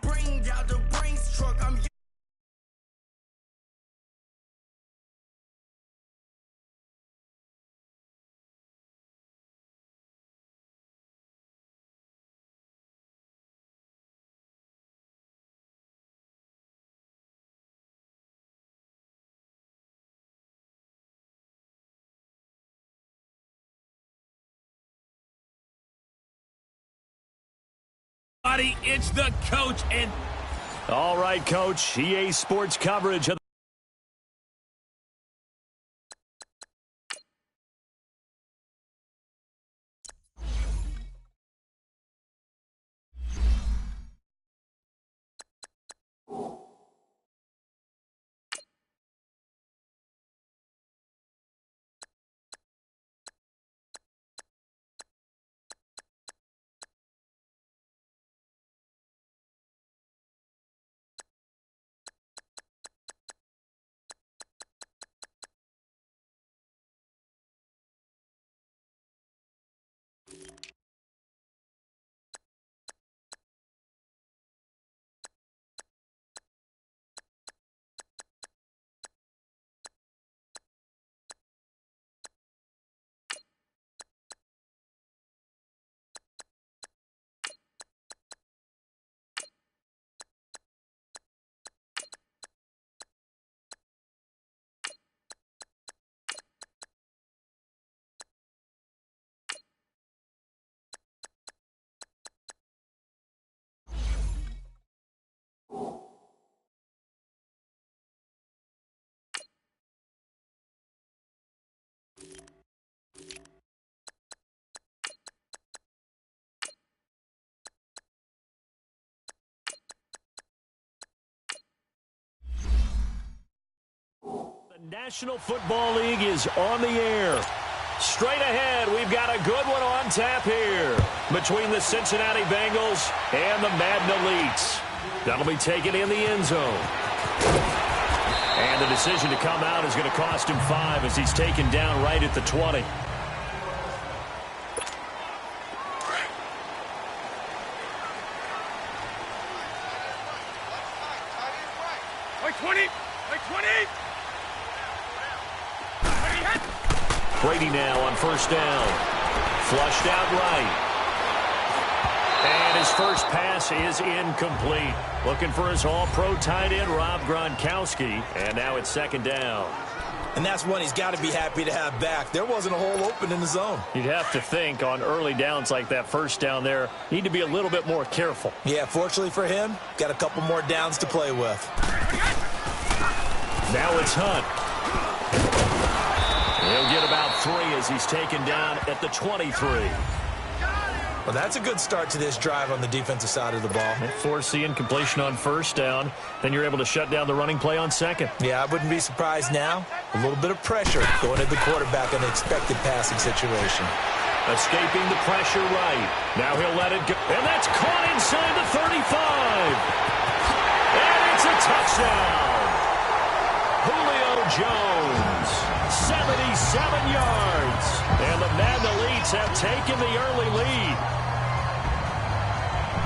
Bring out the brains truck. I'm It's the coach and all right, coach. EA Sports coverage of the National Football League is on the air. Straight ahead, we've got a good one on tap here between the Cincinnati Bengals and the Madden Elites. That'll be taken in the end zone. And the decision to come out is going to cost him 5 as he's taken down right at the 20. Brady now on first down. Flushed out right. And his first pass is incomplete. Looking for his all-pro tight end, Rob Gronkowski. And now it's second down. And that's one he's got to be happy to have back. There wasn't a hole open in the zone. You'd have to think on early downs like that first down there, need to be a little bit more careful. Yeah, fortunately for him, got a couple more downs to play with. Now it's Hunt. He'll get about 3 as he's taken down at the 23. Well, that's a good start to this drive on the defensive side of the ball. Force the incompletion on first down. Then you're able to shut down the running play on second. Yeah, I wouldn't be surprised now. A little bit of pressure going at the quarterback in an expected passing situation. Escaping the pressure right. Now he'll let it go. And that's caught inside the 35. And it's a touchdown. Julio Jones, 77 yards. And the Madden Elites have taken the early lead.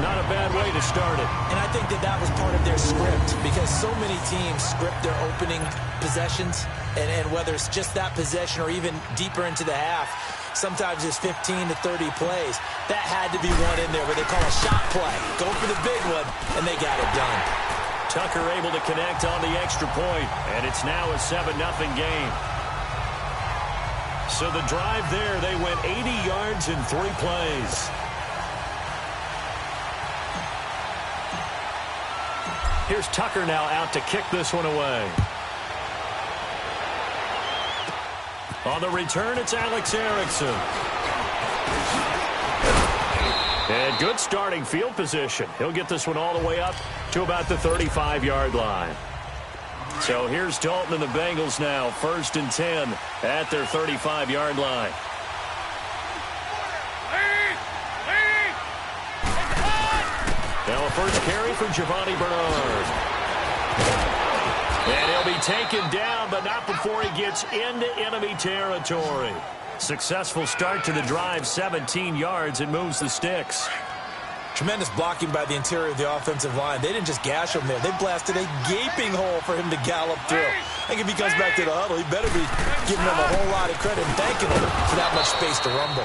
Not a bad way to start it. And I think that was part of their script because so many teams script their opening possessions, and whether it's just that possession or even deeper into the half, sometimes it's 15 to 30 plays. That had to be one in there where they call a shot play. Go for the big one, and they got it done. Tucker able to connect on the extra point, and it's now a 7-0 game. So the drive there, they went 80 yards in 3 plays. Here's Tucker now out to kick this one away. On the return, it's Alex Erickson. And good starting field position. He'll get this one all the way up to about the 35-yard line. So here's Dalton and the Bengals now, 1st and 10 at their 35-yard line. Now a first carry for Giovanni Bernard. And he'll be taken down, but not before he gets into enemy territory. Successful start to the drive, 17 yards. It moves the sticks. Tremendous blocking by the interior of the offensive line. They didn't just gash him there. They blasted a gaping hole for him to gallop through. I think if he comes back to the huddle, he better be giving them a whole lot of credit and thanking them for that much space to rumble.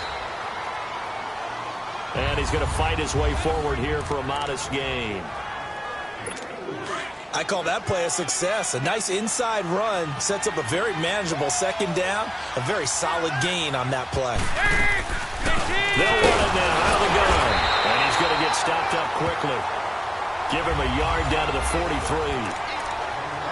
And he's going to fight his way forward here for a modest gain. I call that play a success. A nice inside run sets up a very manageable second down. A very solid gain on that play. They'll run it now out of the gun. And he's going to get stopped up quickly. Give him a yard down to the 43.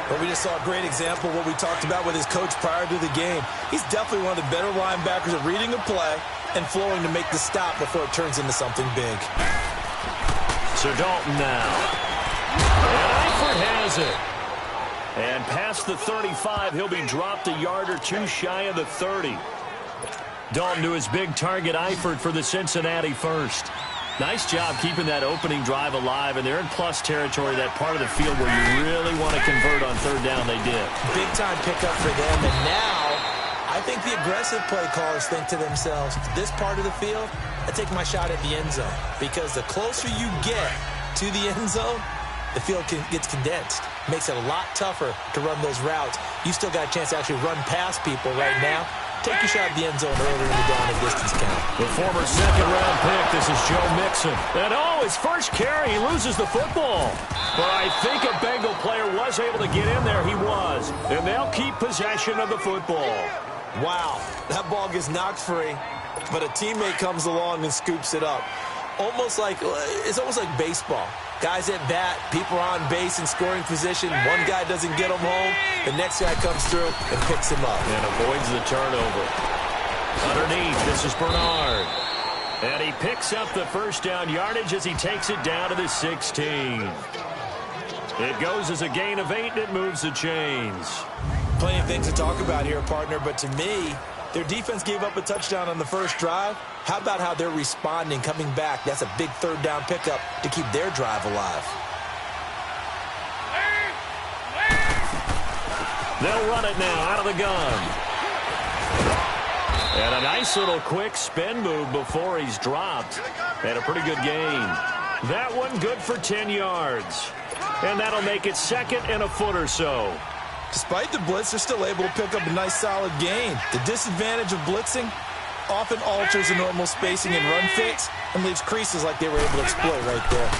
But we just saw a great example of what we talked about with his coach prior to the game. He's definitely one of the better linebackers at reading a play and flowing to make the stop before it turns into something big. So Dalton now. And Eifert has it. And past the 35, he'll be dropped a yard or two shy of the 30. Dalton to his big target, Eifert, for the Cincinnati first. Nice job keeping that opening drive alive, and they're in plus territory, that part of the field where you really want to convert on third down. They did. Big-time pickup for them, and now I think the aggressive play callers think to themselves, this part of the field, I take my shot at the end zone, because the closer you get to the end zone, the field gets condensed. Makes it a lot tougher to run those routes. You still got a chance to actually run past people right now. Take your shot at the end zone earlier in the down and distance count. The former second-round pick, this is Joe Mixon. And his first carry, he loses the football. But I think a Bengal player was able to get in there. He was. And they'll keep possession of the football. Wow, that ball gets knocked free, but a teammate comes along and scoops it up. It's almost like baseball. Guys at bat, people are on base in scoring position. One guy doesn't get him home. The next guy comes through and picks him up. And avoids the turnover. Underneath, this is Bernard. And he picks up the first down yardage as he takes it down to the 16. It goes as a gain of 8, and it moves the chains. Plenty of things to talk about here, partner, but to me, their defense gave up a touchdown on the first drive. How about how they're responding, coming back? That's a big third down pickup to keep their drive alive. They'll run it now out of the gun. And a nice little quick spin move before he's dropped. And a pretty good gain. That one good for 10 yards. And that'll make it second and a foot or so. Despite the blitz, they're still able to pick up a nice solid gain. The disadvantage of blitzing often alters the normal spacing and run fits and leaves creases like they were able to exploit right there.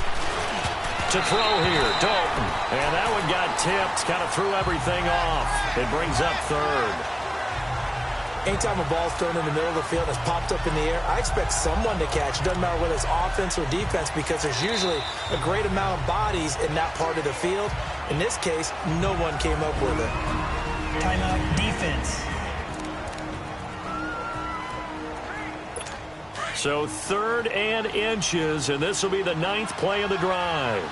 To throw here, Dalton. And that one got tipped, kind of threw everything off. It brings up third. Anytime a ball's thrown in the middle of the field and it's popped up in the air, I expect someone to catch. It doesn't matter whether it's offense or defense, because there's usually a great amount of bodies in that part of the field. In this case, no one came up with it. Timeout, defense. So 3rd and inches, and this will be the 9th play of the drive.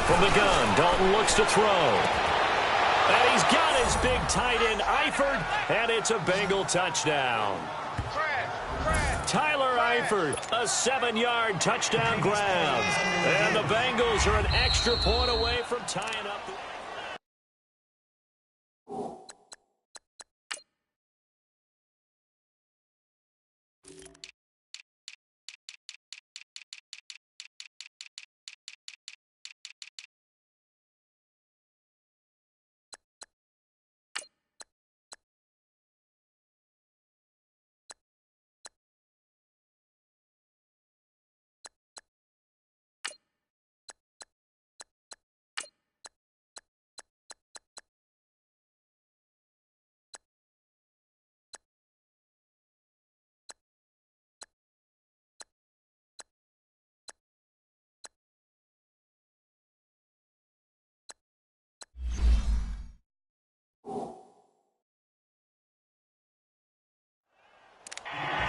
From the gun, Dalton looks to throw. And he's got his big tight end, Eifert, and it's a Bengal touchdown. Tyler Eifert, a 7-yard touchdown grab. And the Bengals are an extra point away from tying up.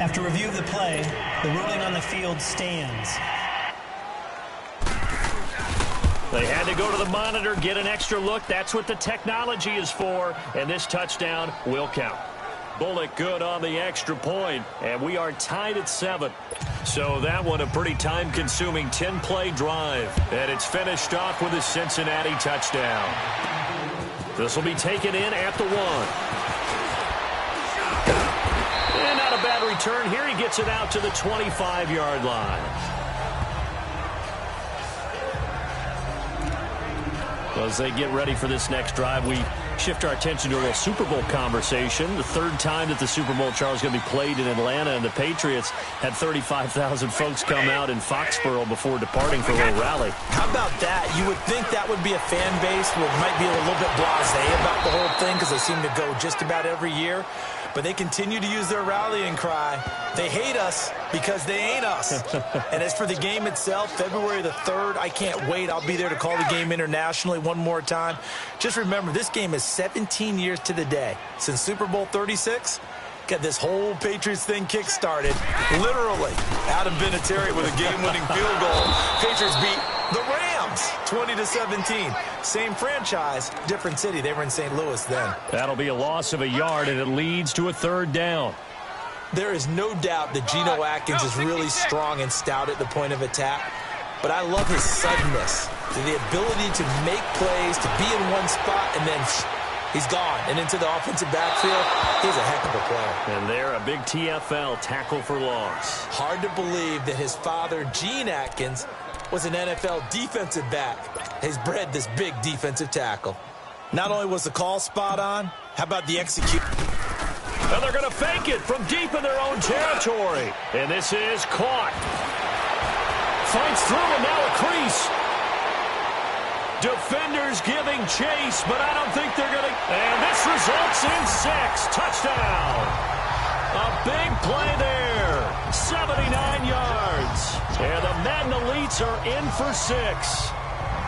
After review of the play, the ruling on the field stands. They had to go to the monitor, get an extra look. That's what the technology is for, and this touchdown will count. Bullock good on the extra point, and we are tied at 7. So that one a pretty time-consuming 10-play drive, and it's finished off with a Cincinnati touchdown. This will be taken in at the 1. And not a bad return here. He gets it out to the 25-yard line. As they get ready for this next drive, we shift our attention to a little Super Bowl conversation. The third time that the Super Bowl, Charles, is going to be played in Atlanta, and the Patriots had 35,000 folks come out in Foxborough before departing for a little rally. How about that? You would think that would be a fan base who might be a little bit blasé about the whole thing because they seem to go just about every year. But they continue to use their rallying cry. They hate us because they ain't us. And as for the game itself, February the 3rd, I can't wait. I'll be there to call the game internationally one more time. Just remember, this game is 17 years to the day since Super Bowl 36. Got this whole Patriots thing kick-started, literally. Adam Vinatieri with a game-winning field goal. Patriots beat the Rams 20-17. Same franchise, different city. They were in St. Louis then. That'll be a loss of a yard, and it leads to a 3rd down. There is no doubt that Geno Atkins is really strong and stout at the point of attack. But I love his suddenness, the ability to make plays, to be in one spot, and then he's gone. And into the offensive backfield, he's a heck of a player. And there, a big TFL, tackle for loss. Hard to believe that his father, Gene Atkins, was an NFL defensive back. He's bred this big defensive tackle. Not only was the call spot on, how about the execution? And they're going to fake it from deep in their own territory. And this is caught. Finds through, and now a crease. Defenders giving chase, but I don't think they're going to. And this results in 6. Touchdown. A big play there. 79 yards. And the Madden Elites are in for 6.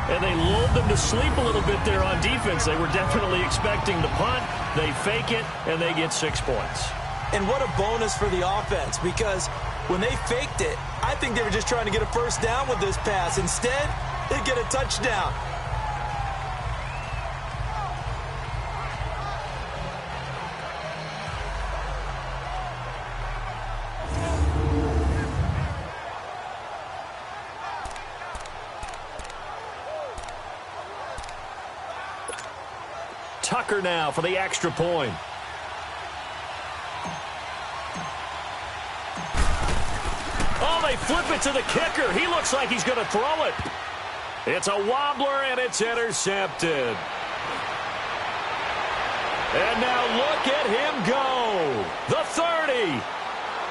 And they lulled them to sleep a little bit there on defense. They were definitely expecting the punt. They fake it, and they get 6 points. And what a bonus for the offense, because when they faked it, I think they were just trying to get a first down with this pass. Instead, they get a touchdown. Tucker now for the extra point. Oh, they flip it to the kicker. He looks like he's going to throw it. It's a wobbler, and it's intercepted. And now look at him go. The 30,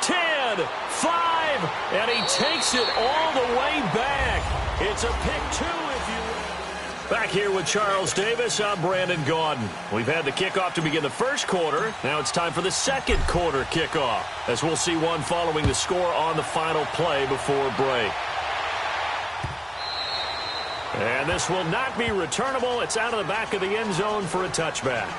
10, 5, and he takes it all the way back. It's a pick 2, if you will. Back here with Charles Davis, I'm Brandon Gaudin. We've had the kickoff to begin the first quarter. Now it's time for the second quarter kickoff, as we'll see one following the score on the final play before break. And this will not be returnable. It's out of the back of the end zone for a touchback.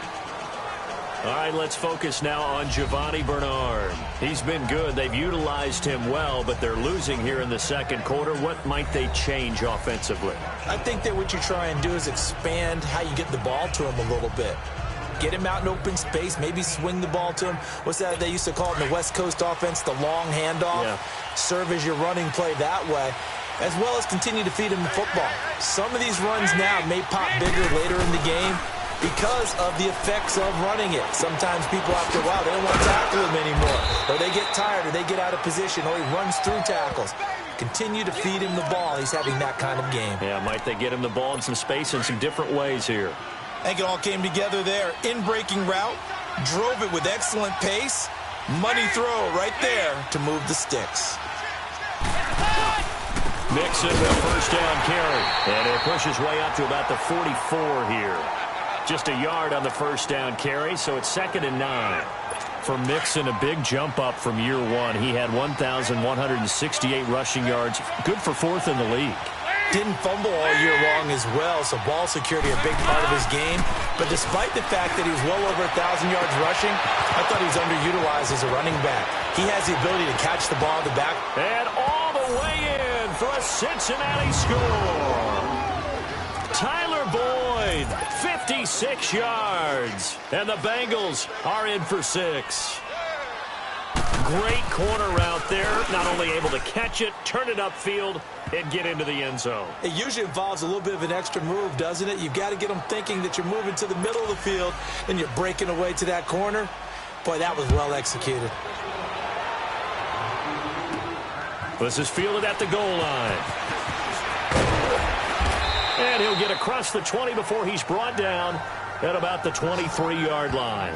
All right, let's focus now on Giovanni Bernard. He's been good. They've utilized him well, but they're losing here in the second quarter. What might they change offensively? I think that what you try and do is expand how you get the ball to him a little bit. Get him out in open space, maybe swing the ball to him. What's that they used to call it in the West Coast offense, the long handoff? Yeah. Serve as your running play that way, as well as continue to feed him the football. Some of these runs now may pop bigger later in the game because of the effects of running it. Sometimes people, after a while, they don't want to tackle him anymore. Or they get tired, or they get out of position, or he runs through tackles. Continue to feed him the ball. He's having that kind of game. Yeah, might they get him the ball in some space in some different ways here. I think it all came together there. In-breaking route, drove it with excellent pace. Money throw right there to move the sticks. Mixon, the first down carry. And it pushes way up to about the 44 here. Just a yard on the first down carry, so it's 2nd and 9. For Mixon, a big jump up from year 1. He had 1,168 rushing yards. Good for 4th in the league. Didn't fumble all year long as well, so ball security a big part of his game. But despite the fact that he was well over 1,000 yards rushing, I thought he was underutilized as a running back. He has the ability to catch the ball in the back. And all the way in for a Cincinnati score. Boyd, 56 yards. And the Bengals are in for 6. Great corner route there. Not only able to catch it, turn it upfield, and get into the end zone. It usually involves a little bit of an extra move, doesn't it? You've got to get them thinking that you're moving to the middle of the field and you're breaking away to that corner. Boy, that was well executed. This is fielded at the goal line. And he'll get across the 20 before he's brought down at about the 23-yard line.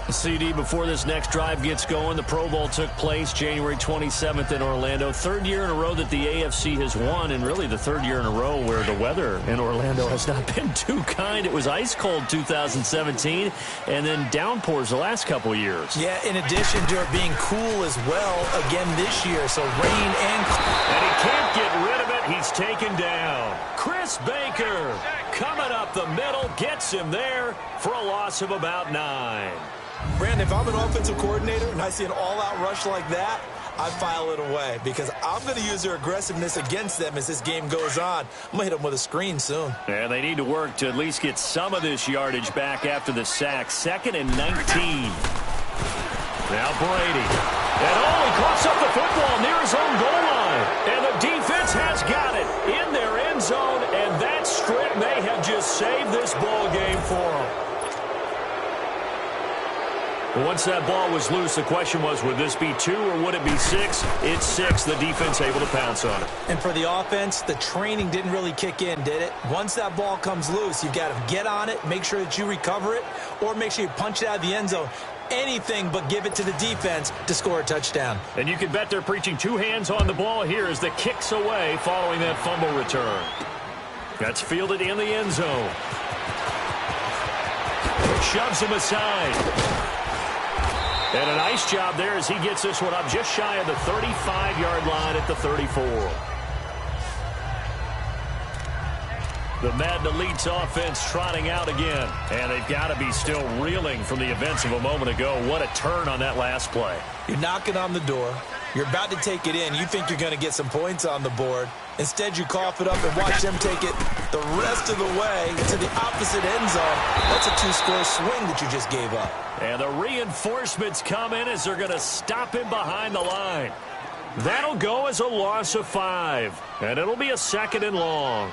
CD, before this next drive gets going, the Pro Bowl took place January 27th in Orlando. Third year in a row that the AFC has won, and really the third year in a row where the weather in Orlando has not been too kind. It was ice cold 2017, and then downpours the last couple years. Yeah, in addition to it being cool as well again this year, so rain and he can't get rid of it. He's taken down. Chris Baker coming up the middle, gets him there for a loss of about 9. Brandon, if I'm an offensive coordinator and I see an all-out rush like that, I file it away because I'm going to use their aggressiveness against them as this game goes on. I'm going to hit them with a screen soon. And they need to work to at least get some of this yardage back after the sack. 2nd and 19. Now Brady. And he coughs up the football near his own goal line. And the defense has got it in their end zone. And that strip may have just saved this ball game for them. Once that ball was loose, the question was, would this be 2 or would it be 6? It's 6. The defense able to pounce on it. And for the offense, the training didn't really kick in, did it? Once that ball comes loose, you've got to get on it, make sure that you recover it, or make sure you punch it out of the end zone. Anything but give it to the defense to score a touchdown. And you can bet they're preaching 2 hands on the ball here as the kick's away following that fumble return. That's fielded in the end zone. Shoves him aside. And a nice job there as he gets this one up just shy of the 35-yard line at the 34. The Madden Elite's offense trotting out again. And they've got to be still reeling from the events of a moment ago. What a turn on that last play. You're knocking on the door. You're about to take it in. You think you're going to get some points on the board. Instead, you cough it up and watch them take it the rest of the way to the opposite end zone. That's a 2-score swing that you just gave up. And the reinforcements come in as they're going to stop him behind the line. That'll go as a loss of 5. And it'll be a 2nd and long.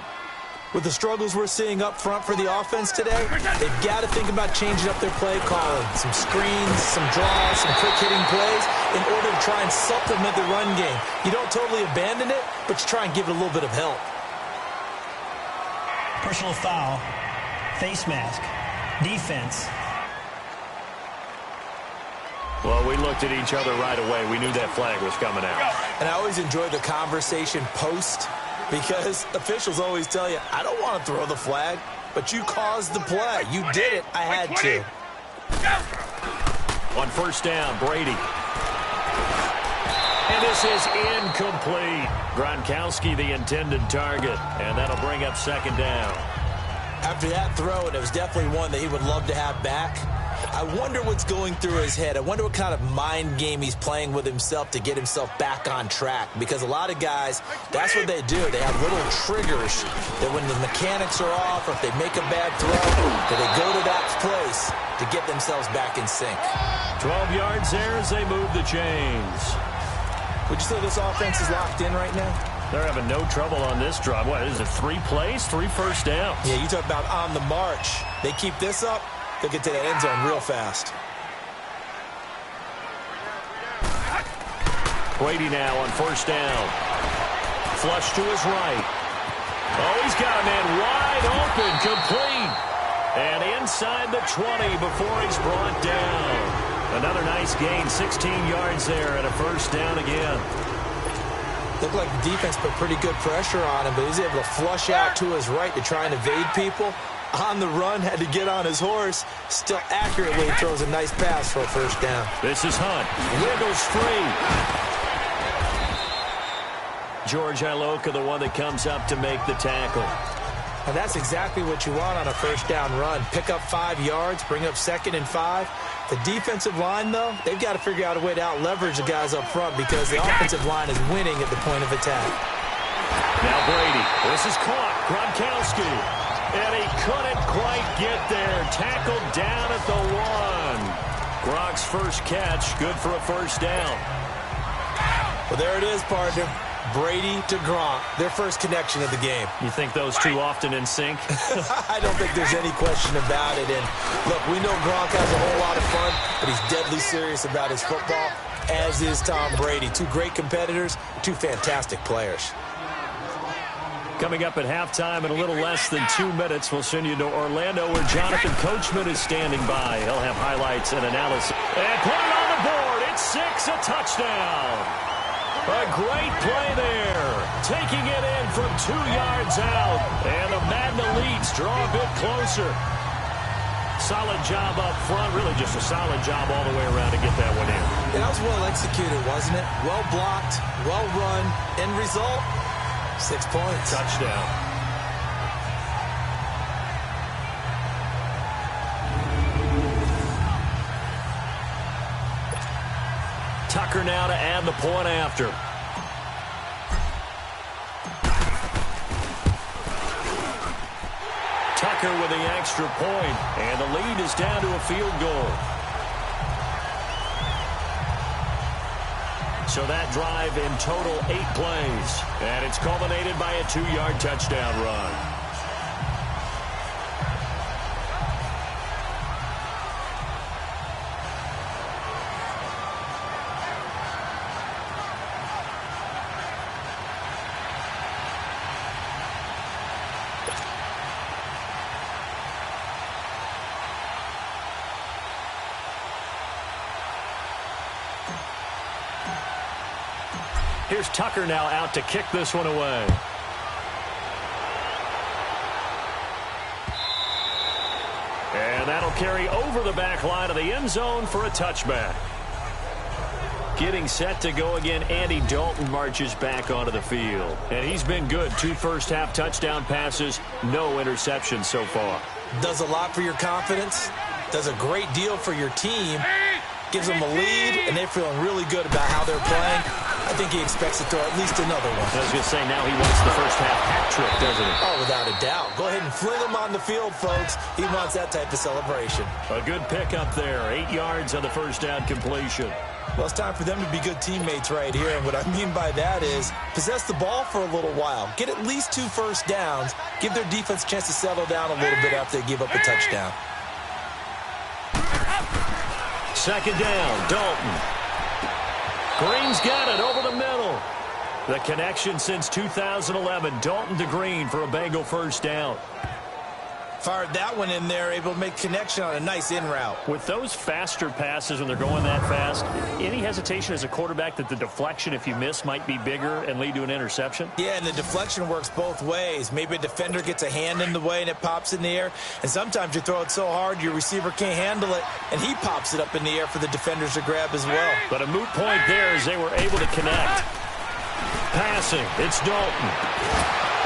With the struggles we're seeing up front for the offense today, they've got to think about changing up their play calling. Some screens, some draws, some quick-hitting plays in order to try and supplement the run game. You don't totally abandon it, but you try and give it a little bit of help. Personal foul, face mask, defense. Well, we looked at each other right away. We knew that flag was coming out. And I always enjoy the conversation post because officials always tell you, I don't want to throw the flag, but you caused the play. You did it. I had to. On first down, Brady. And this is incomplete. Gronkowski, the intended target. And that'll bring up 2nd down. After that throw, and it was definitely one that he would love to have back, I wonder what's going through his head. I wonder what kind of mind game he's playing with himself to get himself back on track. Because a lot of guys, that's what they do. They have little triggers that when the mechanics are off or if they make a bad throw, that they go to that place to get themselves back in sync. 12 yards there as they move the chains. Would you say this offense is locked in right now? They're having no trouble on this drive. What is it, 3 plays, 3 first downs? Yeah, you talk about on the march. They keep this up, they'll get to that end zone real fast. Brady now on first down. Flush to his right. Oh, he's got a man wide open, complete. And inside the 20 before he's brought down. Another nice gain, 16 yards there and a first down again. Looked like the defense put pretty good pressure on him, but he was able to flush out to his right to try and evade people. On the run, had to get on his horse. Still accurately throws a nice pass for a first down. This is Hunt. Wiggles free. George Iloka, the one that comes up to make the tackle. And that's exactly what you want on a first down run. Pick up 5 yards, bring up 2nd and 5. The defensive line, though, they've got to figure out a way to out-leverage the guys up front because the offensive line is winning at the point of attack. Now Brady. This is caught. Gronkowski. And he couldn't quite get there. Tackled down at the 1. Gronk's first catch. Good for a first down. Well, there it is, partner. Brady to Gronk, their first connection of the game. You think those two often in sync? I don't think there's any question about it. And look, we know Gronk has a whole lot of fun, but he's deadly serious about his football, as is Tom Brady. Two great competitors, two fantastic players. Coming up at halftime in a little less than 2 minutes, we'll send you to Orlando where Jonathan Coachman is standing by. He'll have highlights and analysis. And put it on the board. It's 6, a touchdown. A great play there. Taking it in from 2 yards out. And the Madden Elites draw a bit closer. Solid job up front. Really just a solid job all the way around to get that one in. That was well executed, wasn't it? Well blocked, well run. End result, 6 points. Touchdown. Tucker now to add the point after. Tucker with the extra point, and the lead is down to a field goal. So that drive in total 8 plays, and it's culminated by a 2-yard touchdown run. Here's Tucker now out to kick this one away. And that'll carry over the back line of the end zone for a touchback. Getting set to go again, Andy Dalton marches back onto the field. And he's been good. 2 first-half touchdown passes, no interceptions so far. Does a lot for your confidence. Does a great deal for your team. Gives them a lead, and they're feeling really good about how they're playing. I think he expects to throw at least another one. I was going to say, now he wants the first-half hat trick, doesn't he? Oh, without a doubt. Go ahead and fling him on the field, folks. He wants that type of celebration. A good pickup there. 8 yards on the first down completion. Well, it's time for them to be good teammates right here, and what I mean by that is possess the ball for a little while. Get at least 2 first downs. Give their defense a chance to settle down a little bit after they give up a touchdown. Second down, Dalton. Green's got it over the middle. The connection since 2011. Dalton to Green for a Bengal first down. Fired that one in there, able to make connection on a nice in route. With those faster passes when they're going that fast, any hesitation as a quarterback that the deflection, if you miss, might be bigger and lead to an interception? Yeah, and the deflection works both ways. Maybe a defender gets a hand in the way and it pops in the air. And sometimes you throw it so hard your receiver can't handle it, and he pops it up in the air for the defenders to grab as well. But a moot point there as they were able to connect. Passing, it's Dalton.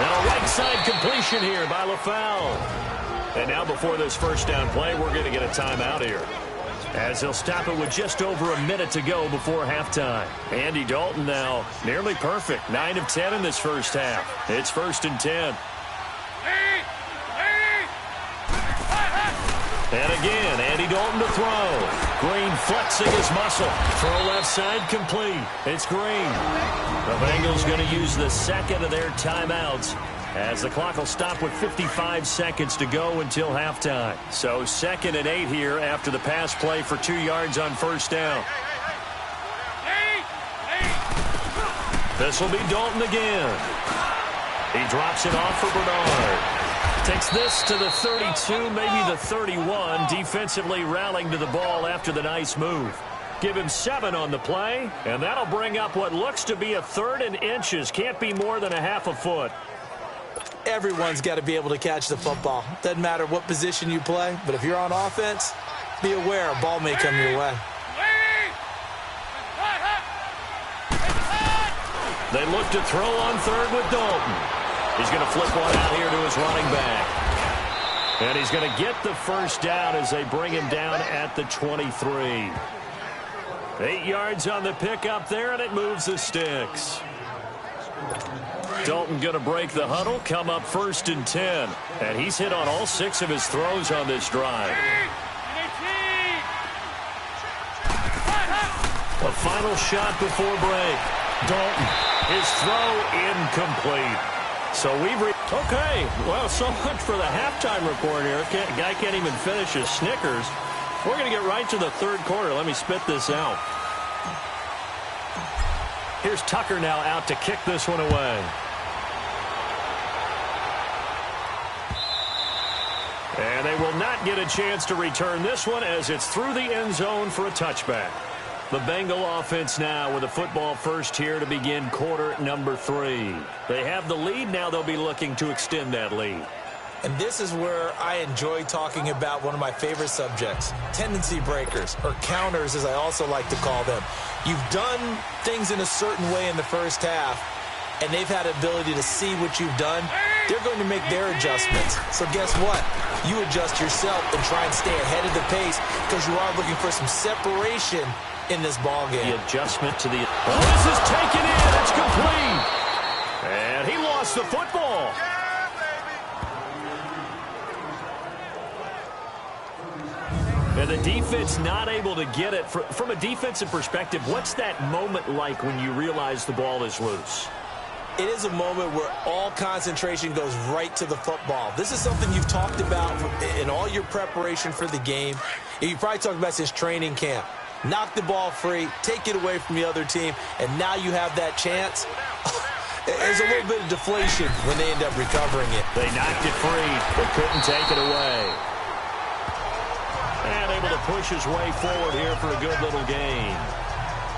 And a right side completion here by LaFowl. And now before this first down play, we're going to get a timeout here, as he'll stop it with just over a minute to go before halftime. Andy Dalton now nearly perfect. 9 of 10 in this first half. It's 1st and 10. And again, Andy Dalton to throw. Green flexing his muscle. Throw left side complete. It's Green. The Bengals going to use the second of their timeouts, as the clock will stop with 55 seconds to go until halftime. So 2nd and 8 here after the pass play for 2 yards on first down. This will be Dalton again. He drops it off for Bernard. Takes this to the 32, maybe the 31. Defensively rallying to the ball after the nice move. Give him 7 on the play, and that'll bring up what looks to be a 3rd and inches. Can't be more than a half a foot. Everyone's got to be able to catch the football. Doesn't matter what position you play, but if you're on offense, be aware a ball may come your way. They look to throw on 3rd with Dalton. He's going to flip one out here to his running back. And he's going to get the first down as they bring him down at the 23. 8 yards on the pickup there, and it moves the sticks. Dalton going to break the huddle, come up 1st and 10. And he's hit on all 6 of his throws on this drive. A final shot before break. Dalton, his throw incomplete. So okay, well, so much for the halftime report here. Guy can't even finish his Snickers. We're going to get right to the 3rd quarter. Let me spit this out. Here's Tucker now out to kick this one away. And they will not get a chance to return this one as it's through the end zone for a touchback. The Bengal offense now with a football first here to begin quarter number 3. They have the lead. Now they'll be looking to extend that lead. And this is where I enjoy talking about one of my favorite subjects, tendency breakers, or counters as I also like to call them. You've done things in a certain way in the first half, and they've had the ability to see what you've done. They're going to make their adjustments. So guess what? You adjust yourself and try and stay ahead of the pace because you are looking for some separation in this ball game. The adjustment to the... Oh, this is taken in. It's complete. And he lost the football. And the defense not able to get it. From a defensive perspective, what's that moment like when you realize the ball is loose? It is a moment where all concentration goes right to the football. This is something you've talked about in all your preparation for the game. You probably talked about since training camp. Knock the ball free, take it away from the other team, and now you have that chance. There's a little bit of deflation when they end up recovering it. They knocked it free, but couldn't take it away. And able to push his way forward here for a good little gain.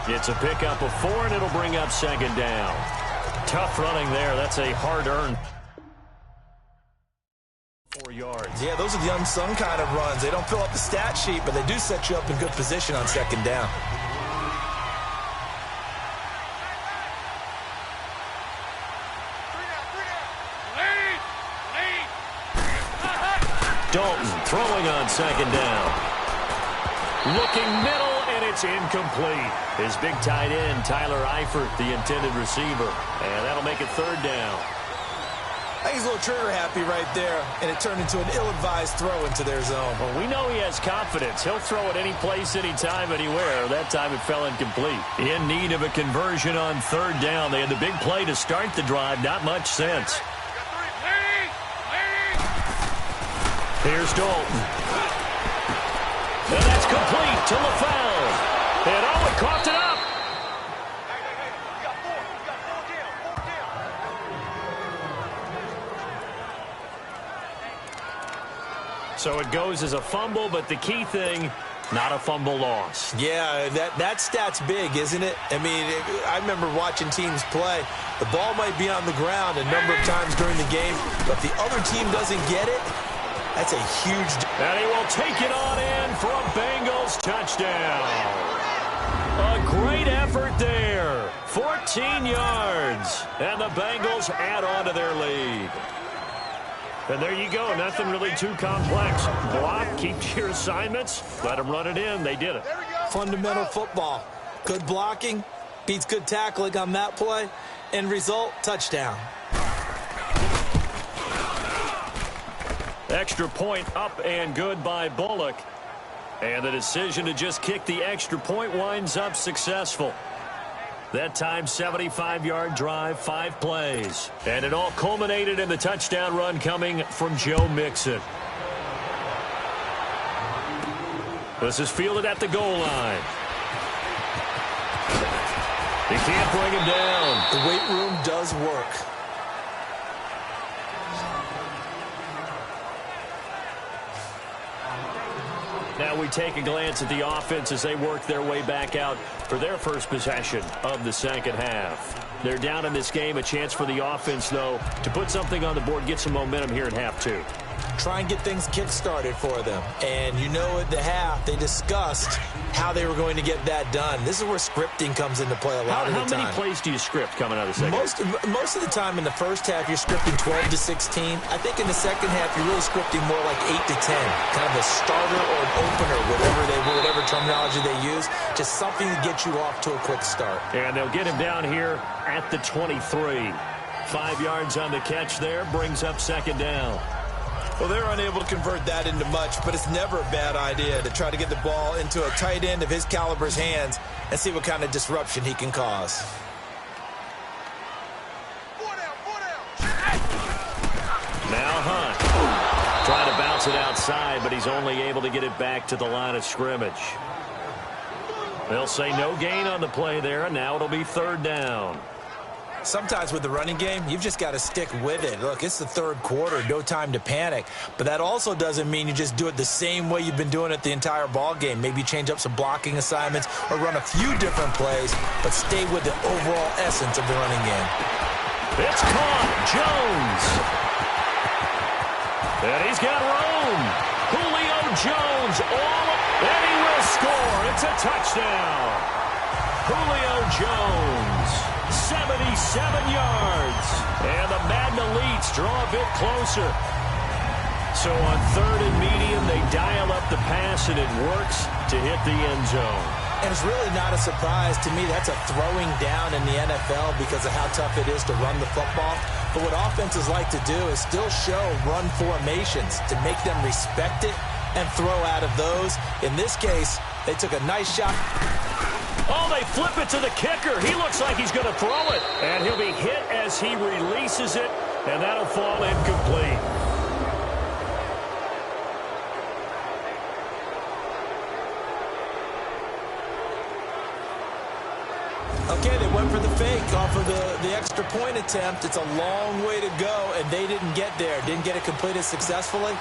It's a pickup of 4, and it'll bring up 2nd down. Tough running there. That's a hard-earned 4 yards. Yeah, those are the unsung kind of runs. They don't fill up the stat sheet, but they do set you up in good position on 2nd down. Dalton throwing on 2nd down. Looking middle, and it's incomplete. His big tight end, Tyler Eifert, the intended receiver. And that'll make it 3rd down. I think he's a little trigger happy right there, and it turned into an ill-advised throw into their zone. Well, we know he has confidence. He'll throw it any place, anytime, anywhere. That time it fell incomplete. In need of a conversion on 3rd down. They had the big play to start the drive. Not much sense. Here's Dalton. And that's complete to LaFell. And Owen coughed it up. So it goes as a fumble, but the key thing, not a fumble loss. Yeah, that stat's big, isn't it? I mean, I remember watching teams play. The ball might be on the ground a number of times during the game, but if the other team doesn't get it, that's a huge... And he will take it on in for a Bengals touchdown. A great effort there. 14 yards. And the Bengals add on to their lead. And there you go. Nothing really too complex. Block, keep to your assignments, let them run it in. They did it. Fundamental football. Good blocking beats good tackling on that play. End result, touchdown. Extra point up and good by Bullock. And the decision to just kick the extra point winds up successful. That time, 75-yard drive, 5 plays. And it all culminated in the touchdown run coming from Joe Mixon. This is fielded at the goal line. He can't bring him down. The weight room does work. Now we take a glance at the offense as they work their way back out for their first possession of the second half. They're down in this game. A chance for the offense, though, to put something on the board, get some momentum here in half 2. Try and get things kick-started for them. And you know at the half, they discussed how they were going to get that done. This is where scripting comes into play a lot of the time. How many plays do you script coming out of the second half? Most of the time in the first half, you're scripting 12 to 16. I think in the second half, you're really scripting more like 8 to 10. Kind of a starter or an opener, whatever terminology they use. Just something to get you off to a quick start. And they'll get him down here at the 23. 5 yards on the catch there, brings up second down. Well, they're unable to convert that into much, but it's never a bad idea to try to get the ball into a tight end of his caliber's hands and see what kind of disruption he can cause. Now Hunt. Trying to bounce it outside, but he's only able to get it back to the line of scrimmage. They'll say no gain on the play there, and now it'll be third down. Sometimes with the running game, you've just got to stick with it. Look, it's the third quarter, no time to panic. But that also doesn't mean you just do it the same way you've been doing it the entire ball game. Maybe change up some blocking assignments or run a few different plays, but stay with the overall essence of the running game. It's caught. Jones. And he's got room. Julio Jones and he will score. It's a touchdown. Julio Jones, 77 yards. And the Madden Elites draw a bit closer. So on third and medium, they dial up the pass, and it works to hit the end zone. And it's really not a surprise to me. That's a throwing down in the NFL because of how tough it is to run the football. But what offenses like to do is still show run formations to make them respect it and throw out of those. In this case, they took a nice shot. Oh, they flip it to the kicker. He looks like he's going to throw it. And he'll be hit as he releases it, and that'll fall incomplete. Okay, they went for the fake off of the extra point attempt. It's a long way to go, and they didn't get there. Didn't get it completed successfully.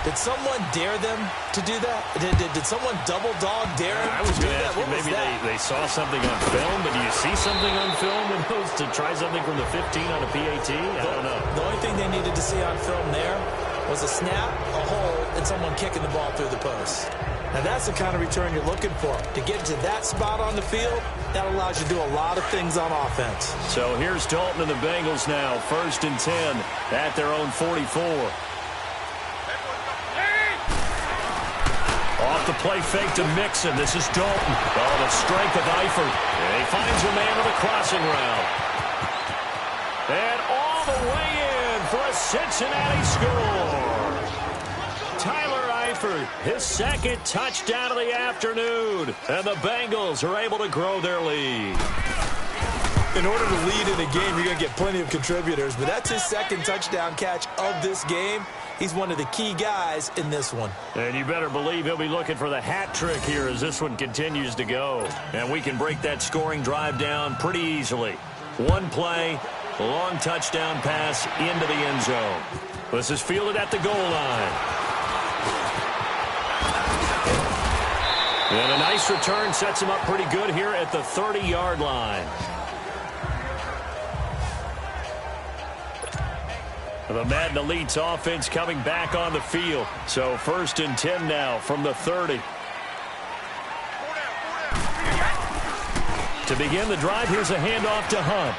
Did someone dare them to do that? Did someone double dog dare them I was to do going to that? ask you, maybe they saw something on film, but do you see something on film when those to try something from the 15 on a PAT? I don't know. The only thing they needed to see on film there was a snap, a hole, and someone kicking the ball through the post. Now, that's the kind of return you're looking for. To get to that spot on the field, that allows you to do a lot of things on offense. So here's Dalton and the Bengals now, 1st and 10 at their own 44. Off the play fake to Mixon. This is Dalton. Oh, the strength of Eifert. And he finds a man with a crossing route. And all the way in for a Cincinnati score. Tyler Eifert, his second touchdown of the afternoon. And the Bengals are able to grow their lead. In order to lead in a game, you're going to get plenty of contributors, but that's his second touchdown catch of this game. He's one of the key guys in this one. And you better believe he'll be looking for the hat trick here as this one continues to go. And we can break that scoring drive down pretty easily. One play, a long touchdown pass into the end zone. This is fielded at the goal line. And a nice return sets him up pretty good here at the 30-yard line. The Madden Elites offense coming back on the field. So 1st and 10 now from the 30. To begin the drive, here's a handoff to Hunt.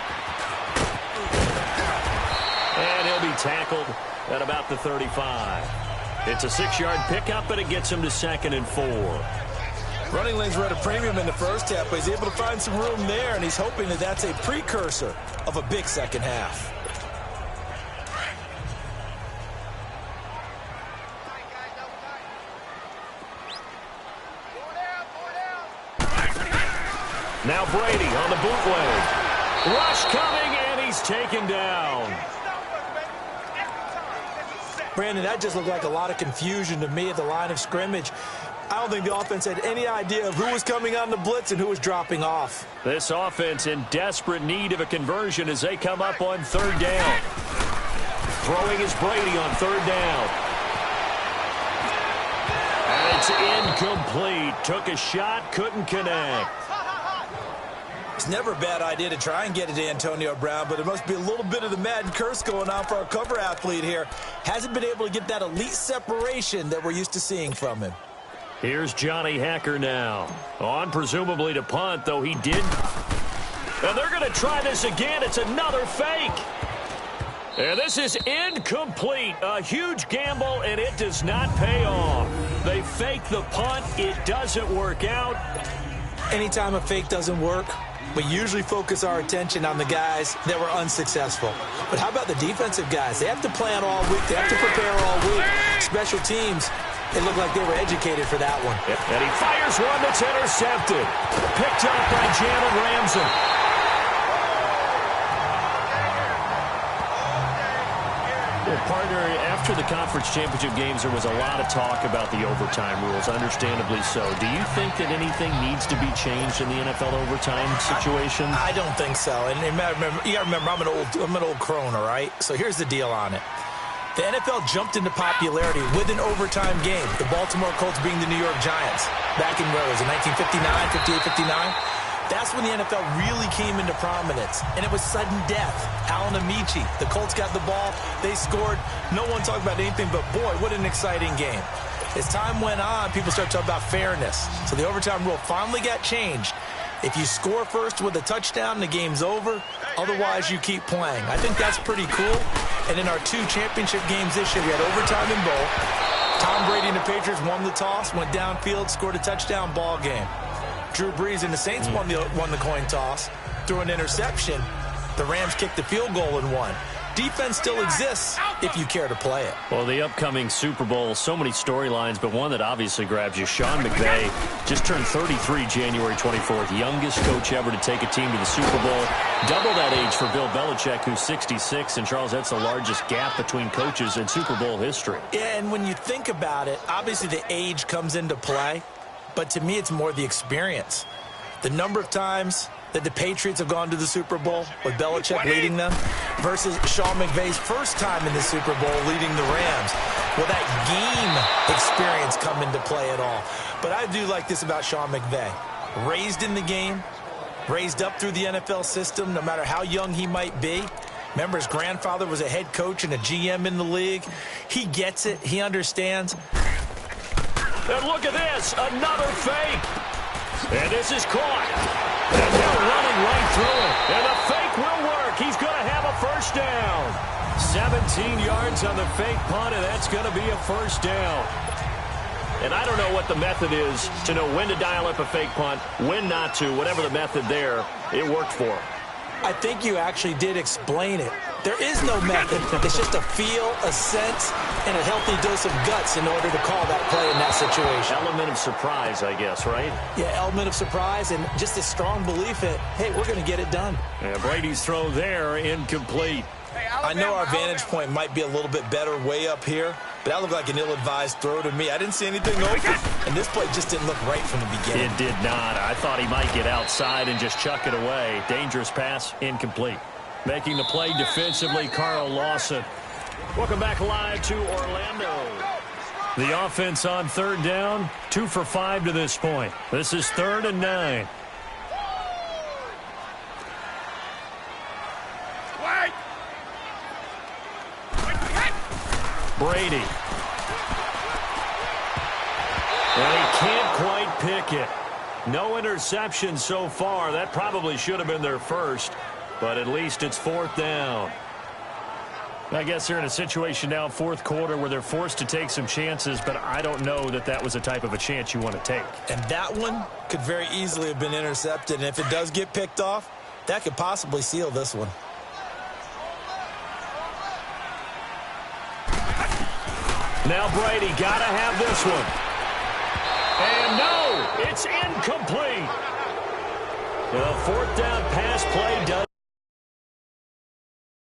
And he'll be tackled at about the 35. It's a 6-yard pickup, and it gets him to 2nd and 4. Running lanes were at a premium in the first half, but he's able to find some room there, and he's hoping that that's a precursor of a big second half. Now Brady on the bootleg. Rush coming, and he's taken down. Brandon, that just looked like a lot of confusion to me at the line of scrimmage. I don't think the offense had any idea of who was coming on the blitz and who was dropping off. This offense in desperate need of a conversion as they come up on 3rd down. Throwing is Brady on 3rd down. And it's incomplete. Took a shot, couldn't connect. It's never a bad idea to try and get it to Antonio Brown, but it must be a little bit of the Madden curse going on for our cover athlete here. Hasn't been able to get that elite separation that we're used to seeing from him. Here's Johnny Hacker now. On presumably to punt, though he did. And they're going to try this again. It's another fake. And this is incomplete. A huge gamble, and it does not pay off. They fake the punt. It doesn't work out. Anytime a fake doesn't work, We usually focus our attention on the guys that were unsuccessful. But how about the defensive guys? They have to plan all week. They have to prepare all week. Special teams, it looked like they were educated for that one. And he fires one that's intercepted. Picked up by Jalen Ramsey. Well, partner, after the conference championship games, there was a lot of talk about the overtime rules, understandably so. Do you think that anything needs to be changed in the NFL overtime situation? I don't think so. And you got to remember, I'm an old crone, all right? So here's the deal on it. The NFL jumped into popularity with an overtime game, the Baltimore Colts being the New York Giants back in, what was it, 1959, 58, 59? That's when the NFL really came into prominence, and it was sudden death. Alan Amici, the Colts got the ball, they scored. No one talked about anything but, boy, what an exciting game. As time went on, people started talking about fairness. So the overtime rule finally got changed. If you score first with a touchdown, the game's over. Otherwise, you keep playing. I think that's pretty cool. And in our 2 championship games this year, we had overtime in both. Tom Brady and the Patriots won the toss, went downfield, scored a touchdown, ball game. Drew Brees and the Saints won the coin toss, threw an interception. The Rams kicked the field goal and won. Defense still exists if you care to play it. Well, the upcoming Super Bowl, so many storylines, but one that obviously grabs you. Sean McVay just turned 33 January 24th, youngest coach ever to take a team to the Super Bowl. Double that age for Bill Belichick, who's 66. And, Charles, that's the largest gap between coaches in Super Bowl history. Yeah, and when you think about it, obviously the age comes into play. But to me, it's more the experience. The number of times that the Patriots have gone to the Super Bowl with Belichick leading them versus Sean McVay's first time in the Super Bowl leading the Rams. Will that game experience come into play at all? But I do like this about Sean McVay. Raised in the game, raised up through the NFL system, no matter how young he might be. Remember, his grandfather was a head coach and a GM in the league. He gets it. He understands. And look at this, another fake. And this is caught. And they're running right through it. And the fake will work. He's going to have a first down. 17 yards on the fake punt, and that's going to be a first down. And I don't know what the method is to know when to dial up a fake punt, when not to. Whatever the method there, it worked for him. I think you actually did explain it. There is no method. It's just a feel, a sense, and a healthy dose of guts in order to call that play in that situation. Element of surprise, I guess, right? Yeah, element of surprise and just a strong belief that, hey, we're going to get it done. Yeah, Brady's throw there, incomplete. I know our vantage point might be a little bit better way up here, but that looked like an ill-advised throw to me. I didn't see anything open, and this play just didn't look right from the beginning. It did not. I thought he might get outside and just chuck it away. Dangerous pass, incomplete. Making the play defensively, Carl Lawson. Welcome back live to Orlando. The offense on third down, 2 for 5 to this point. This is 3rd and 9. Brady. And he can't quite pick it. No interception so far. That probably should have been their first, but at least it's 4th down. I guess they're in a situation now, 4th quarter, where they're forced to take some chances, but I don't know that that was the type of a chance you want to take. And that one could very easily have been intercepted, and if it does get picked off, that could possibly seal this one. Now Brady got to have this one. And no, it's incomplete. The 4th down pass play does.